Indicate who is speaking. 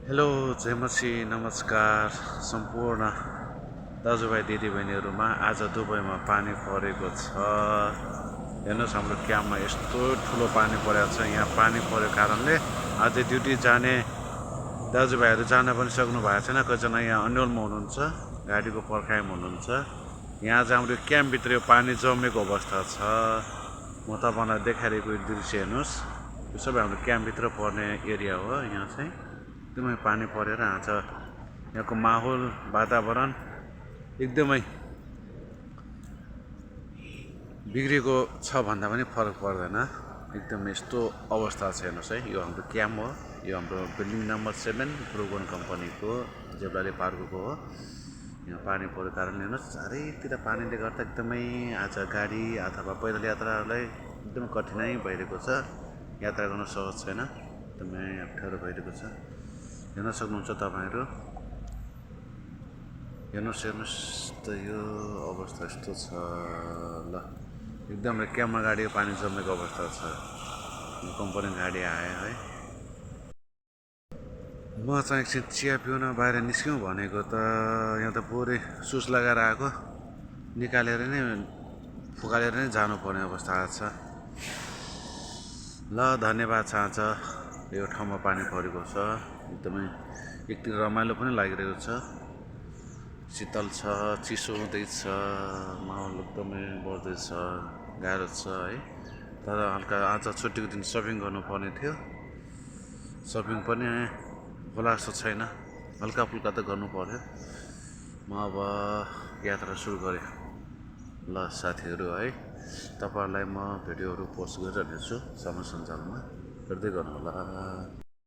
Speaker 1: Hello जयमसी नमस्कार सम्पूर्ण दाजुभाइ दिदीबहिनीहरूमा। आज दुबईमा पानी परेको छ। हेर्नुहोस् हाम्रो क्याम्पमा यस्तो ठुलो पानी परेको छ। यहाँ पानी परेको कारणले आज ड्युटी जाने दाजुभाइहरू जान पनि सक्नु भएको छैन। कतिजना यहाँ अन्यलमा हुनुहुन्छ, गाडीको पर्खाइमा हुनुहुन्छ। यहाँ चाहिँ हाम्रो क्याम्पभित्र यो पानी जमेको अवस्था छ। म तपाईँलाई देखाइरहेको दृश्य हेर्नुहोस्। यो सबै हाम्रो क्याम्पभित्र पर्ने एरिया हो। यहाँ चाहिँ एकदमै पानी परेर आज यहाँको माहौल वातावरण एकदमै बिग्रेको छ भन्दा पनि फरक पर्दैन। एकदम यस्तो अवस्था छ। हेर्नुहोस् है, यो हाम्रो क्याम्प हो। यो हाम्रो बिल्डिङ नम्बर 7 ब्रुगन कम्पनीको जेब्लाले पार्कको हो। यहाँ पानी परेको कारणले हेर्नुहोस् चारैतिर पानीले गर्दा एकदमै आज गाडी अथवा पैदल यात्राहरूलाई एकदमै कठिनाइ भइरहेको छ। यात्रा गर्न सहज छैन, एकदमै अप्ठ्यारो भइरहेको छ। हेर्न सक्नुहुन्छ तपाईँहरू। हेर्नुहोस् त यो अवस्था यस्तो छ। ल एकदमै क्याम्पमा गाडी पानी जमेको अवस्था छ। कम्पनी गाडी आयो है। म चाहिँ एकछिन चिया पिउन बाहिर निस्क्यौँ भनेको त यहाँ त पुरै सुस लगाएर आएको, निकालेर नै फुकालेर नै जानुपर्ने अवस्था आएको छ। ल धन्यवाद छ। आज यो ठाउँमा पानी परेको छ। एकदमै एकतिर रमाइलो पनि लागिरहेको छ। शीतल छ, चिसो हुँदैछ, माहौल एकदमै बढ्दैछ, गाह्रो छ है। तर हल्का आज छुट्टीको दिन सपिङ गर्नुपर्ने थियो। सपिङ पनि होला जस्तो छैन, हल्का फुल्का त गर्नु पर्यो। म अब यात्रा सुरु गरेँ। ल साथीहरू है, तपाईँहरूलाई म भिडियोहरू पोस्ट गरिरहनेछु समाज सञ्जालमा, हेर्दै गर्नुहोला।